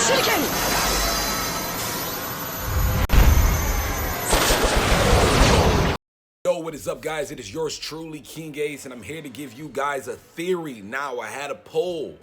Yo, what is up, guys? It is yours truly, King Ace, and I'm here to give you guys a theory. Now, I had a poll,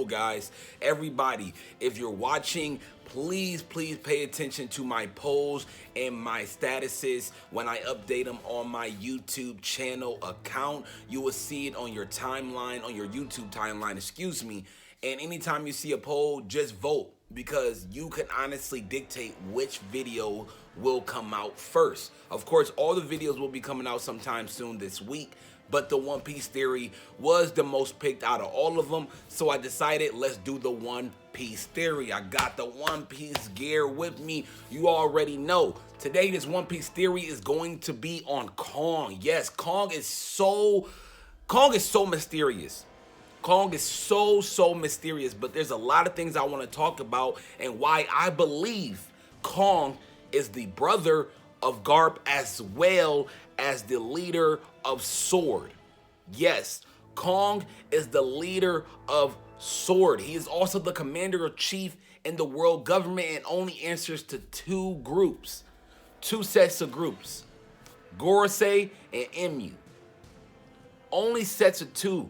guys. Everybody, if you're watching, please pay attention to my polls and my statuses when I update them on my YouTube channel account. You will see it on your timeline, on your YouTube timeline, excuse me. And anytime you see a poll, just vote, because you can honestly dictate which video will come out first. Of course, all the videos will be coming out sometime soon this week, but the One Piece theory was the most picked out of all of them, so I decided let's do the One Piece theory. I got the One Piece gear with me. You already know. Today, this One Piece theory is going to be on Kong. Yes, Kong is so mysterious. Kong is so mysterious, but there's a lot of things I want to talk about and why I believe Kong is the brother of Garp as well as the leader of Sword. Yes, Kong is the leader of Sword. He is also the commander-in-chief in the world government and only answers to two sets of groups, Gorosei and Emu. Only sets of two.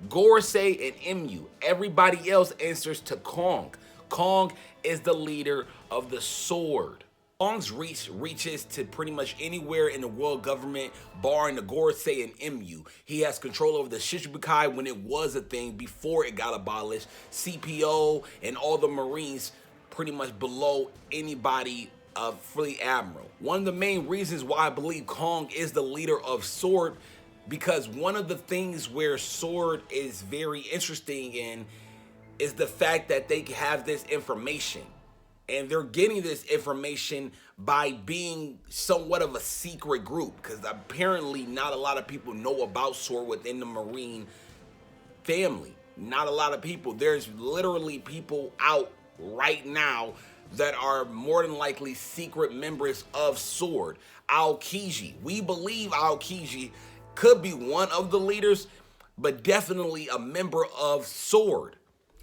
Gorosei and Emu. Everybody else answers to Kong. Kong is the leader of the Sword. Kong's reach reaches to pretty much anywhere in the world government, barring the Gorosei and Emu. He has control over the Shichibukai when it was a thing before it got abolished, CPO, and all the Marines pretty much below anybody of Fleet Admiral. One of the main reasons why I believe Kong is the leader of Sword, because one of the things where Sword is very interesting in is the fact that they have this information. And they're getting this information by being somewhat of a secret group, because apparently not a lot of people know about Sword within the Marine family. Not a lot of people. There's literally people out right now that are more than likely secret members of Sword. Aokiji. We believe Aokiji could be one of the leaders, but definitely a member of Sword.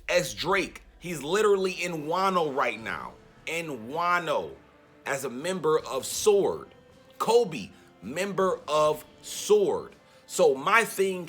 S. Drake, he's literally in Wano right now. In Wano as a member of Sword. Kobe, member of Sword. So my thing,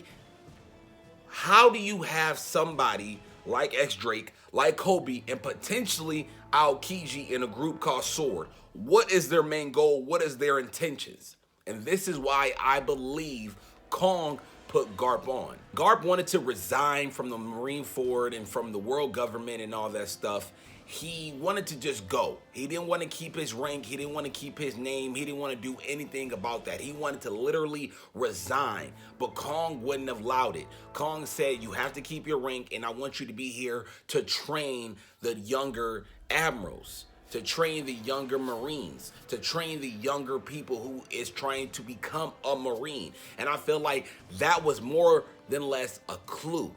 how do you have somebody like X Drake, like Kobe, and potentially Aokiji in a group called Sword? What is their main goal? What is their intentions? And this is why I believe Kong put Garp on. Garp wanted to resign from the Marine Ford and from the world government and all that stuff. He wanted to just go. He didn't want to keep his rank. He didn't want to keep his name. He didn't want to do anything about that. He wanted to literally resign, but Kong wouldn't have allowed it. Kong said, you have to keep your rank, and I want you to be here to train the younger admirals, to train the younger Marines, to train the younger people who is trying to become a Marine. And I feel like that was more than less a clue.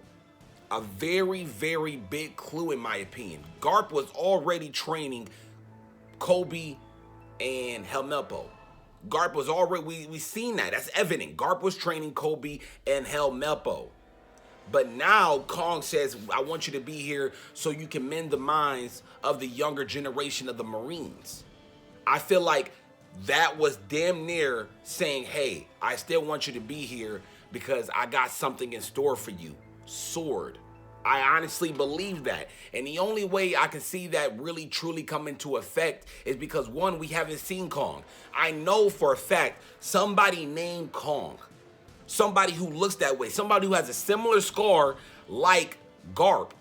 A very big clue in my opinion. Garp was already training Kobe and Helmeppo. Garp was already, we seen that. That's evident. Garp was training Kobe and Helmeppo. But now Kong says, I want you to be here so you can mend the minds of the younger generation of the Marines. I feel like that was damn near saying, hey, I still want you to be here because I got something in store for you. Sword. I honestly believe that. And the only way I can see that really truly come into effect is because, one, we haven't seen Kong. I know for a fact somebody named Kong. Somebody who looks that way. Somebody who has a similar scar like Garp.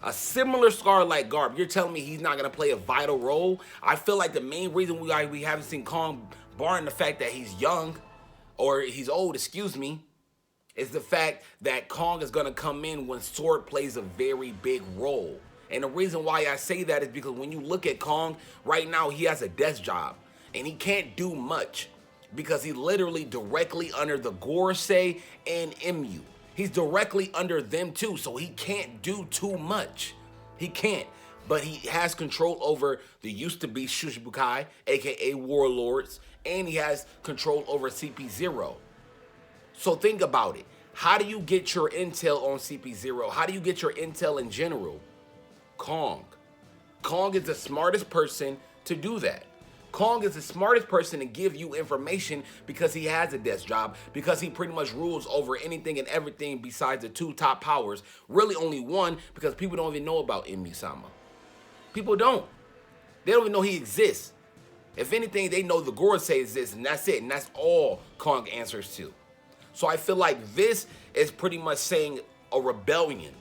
A similar scar like Garp. You're telling me he's not going to play a vital role? I feel like the main reason we haven't seen Kong, barring the fact that he's young, or he's old, excuse me, is the fact that Kong is going to come in when Sword plays a very big role. And the reason why I say that is because when you look at Kong, right now he has a desk job. And he can't do much because he's literally directly under the Gorosei and Emu. He's directly under them too, so he can't do too much. He can't. But he has control over the used-to-be Shichibukai, aka Warlords, and he has control over CP0. So think about it. How do you get your intel on CP0? How do you get your intel in general? Kong. Kong is the smartest person to do that. Kong is the smartest person to give you information because he has a desk job, because he pretty much rules over anything and everything besides the two top powers. Really only one, because people don't even know about Emi-sama. People don't. They don't even know he exists. If anything, they know the Gorosei exists, and that's it. And that's all Kong answers to. So I feel like this is pretty much saying a rebellion.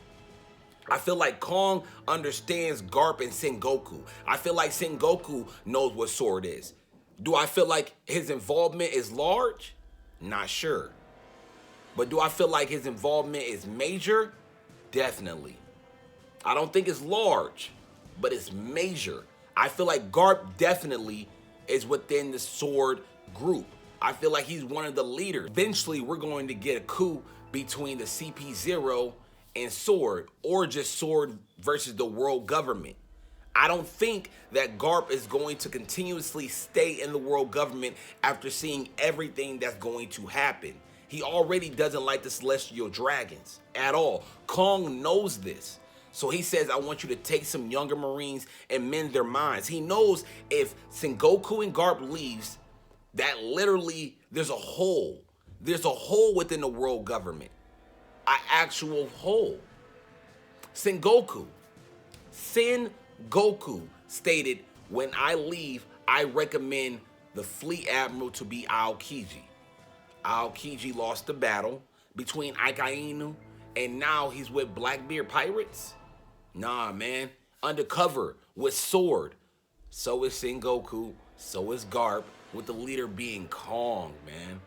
I feel like Kong understands Garp and Sengoku. I feel like Sengoku knows what sword is. Do I feel like his involvement is large? Not sure. But do I feel like his involvement is major? Definitely. I don't think it's large, but it's major. I feel like Garp definitely is within the sword group. I feel like he's one of the leaders. Eventually, we're going to get a coup between the CP0 and Sword, or just Sword versus the world government. I don't think that Garp is going to continuously stay in the world government after seeing everything that's going to happen. He already doesn't like the celestial dragons at all. Kong knows this. So he says, I want you to take some younger Marines and mend their minds. He knows if Sengoku and Garp leaves, that literally there's a hole. There's a hole within the world government. An actual hole. Sengoku stated, when I leave, I recommend the fleet admiral to be Aokiji. Aokiji lost the battle between Akainu, and now he's with Blackbeard pirates? Nah, man. Undercover with Sword. So is Sengoku, so is Garp, with the leader being Kong, man.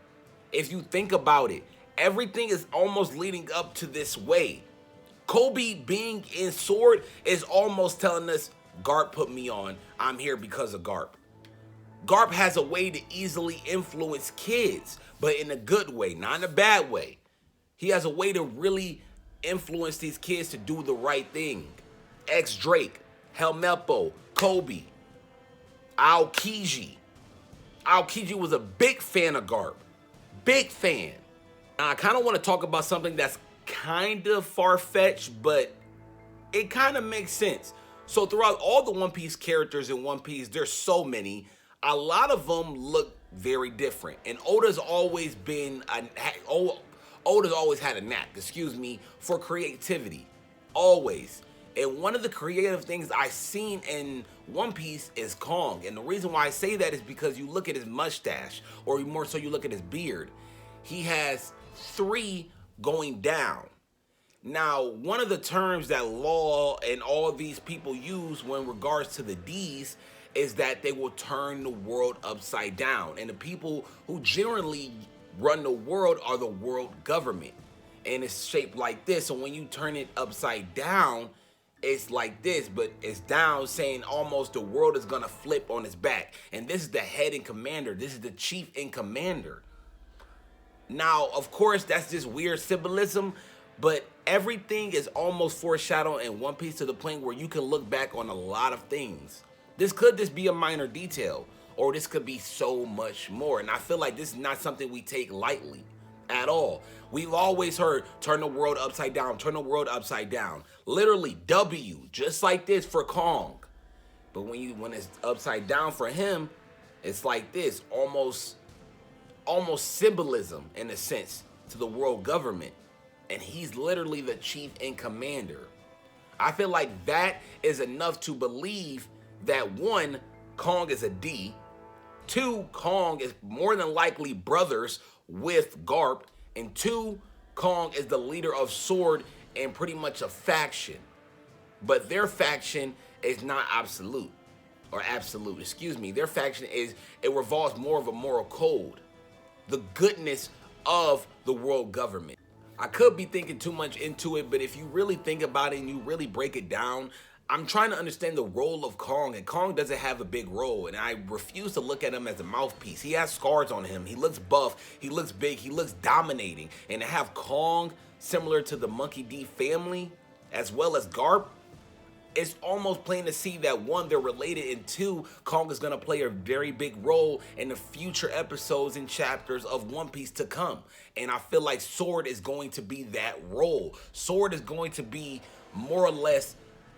If you think about it, everything is almost leading up to this way. Kobe being in Sword is almost telling us, Garp put me on. I'm here because of Garp. Garp has a way to easily influence kids, but in a good way, not in a bad way. He has a way to really influence these kids to do the right thing. Drake, Helmeppo, Kobe, Aokiji. Aokiji was a big fan of Garp. Big fan. Now, I kind of want to talk about something that's kind of far-fetched, but it kind of makes sense. So throughout all the One Piece characters in One Piece, there's so many. A lot of them look very different. And Oda's always had a knack, for creativity. Always. And one of the creative things I've seen in One Piece is Kong. And the reason why I say that is because you look at his mustache, or more so you look at his beard. He has 3 going down. Now, one of the terms that Law and all these people use when regards to the D's is that they will turn the world upside down. And the people who generally run the world are the world government. And it's shaped like this. So when you turn it upside down, it's like this, but it's down, saying almost the world is gonna flip on its back. And this is the head and commander. This is the chief and commander. Now, of course, that's just weird symbolism, but everything is almost foreshadowed in One Piece to the point where you can look back on a lot of things. This could just be a minor detail, or this could be so much more. And I feel like this is not something we take lightly at all. We've always heard, turn the world upside down, turn the world upside down. Literally, W, just like this for Kong. But when it's upside down for him, it's like this, almost symbolism in a sense to the world government. And he's literally the chief and commander. I feel like that is enough to believe that 1, Kong is a D. 2, Kong is more than likely brothers with Garp. And 2, Kong is the leader of Sword and pretty much a faction. But their faction is not absolute. Their faction it revolves more of a moral code. The goodness of the world government. I could be thinking too much into it, but if you really think about it and you really break it down, I'm trying to understand the role of Kong, and Kong doesn't have a big role, and I refuse to look at him as a mouthpiece. He has scars on him. He looks buff. He looks big. He looks dominating. And to have Kong similar to the Monkey D family, as well as Garp, it's almost plain to see that 1, they're related, and 2, Kong is going to play a very big role in the future episodes and chapters of One Piece to come. And I feel like Sword is going to be that role. Sword is going to be more or less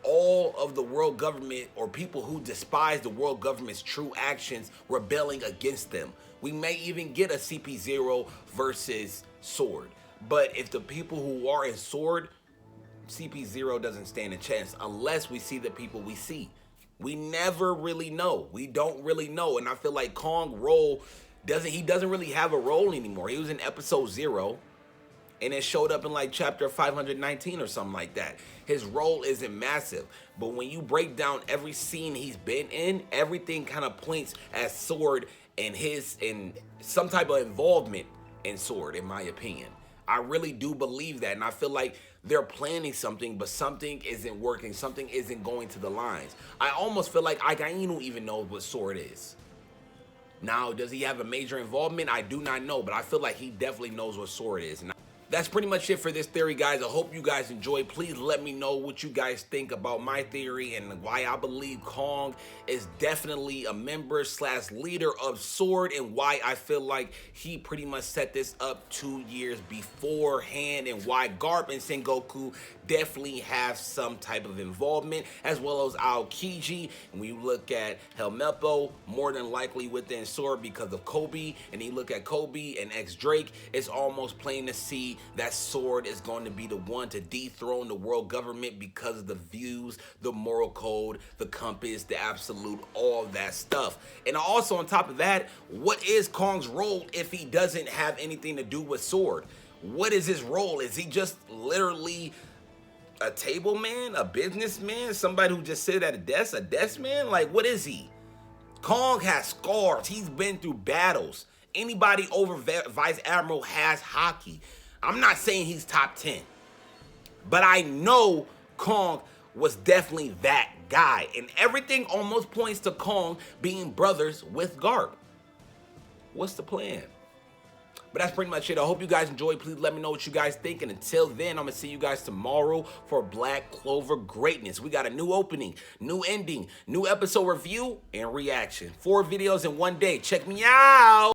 all of the world government or people who despise the world government's true actions rebelling against them. We may even get a CP0 versus Sword. But if the people who are in Sword, CP0 doesn't stand a chance unless we see the people we see. We never really know. We don't really know. And I feel like Kong role doesn't really have a role anymore. He was in episode 0. And it showed up in like chapter 519 or something like that. His role isn't massive. But when you break down every scene he's been in, everything kind of points at Sword and some type of involvement in Sword, in my opinion. I really do believe that. And I feel like they're planning something, but something isn't working. Something isn't going to the lines. I almost feel like Akainu even knows what Sword is. Now, does he have a major involvement? I do not know, but I feel like he definitely knows what Sword is. And that's pretty much it for this theory, guys. I hope you guys enjoyed. Please let me know what you guys think about my theory and why I believe Kong is definitely a member / leader of Sword, and why I feel like he pretty much set this up 2 years beforehand, and why Garp and Sengoku definitely have some type of involvement, as well as Aokiji. And when you look at Helmeppo, more than likely within Sword because of Kobe, and you look at Kobe and X-Drake, it's almost plain to see that Sword is going to be the one to dethrone the world government because of the views, the moral code, the compass, the absolute, all that stuff. And also on top of that, what is Kong's role if he doesn't have anything to do with Sword? What is his role? Is he just literally a table man, a businessman, somebody who just sit at a desk man? Like, what is he? Kong has scars. He's been through battles. Anybody over Vice Admiral has hockey. I'm not saying he's top 10, but I know Kong was definitely that guy, and everything almost points to Kong being brothers with Garp. What's the plan? But that's pretty much it. I hope you guys enjoyed. Please let me know what you guys think. And until then, I'm going to see you guys tomorrow for Black Clover Greatness. We got a new opening, new ending, new episode review, and reaction. 4 videos in one day. Check me out.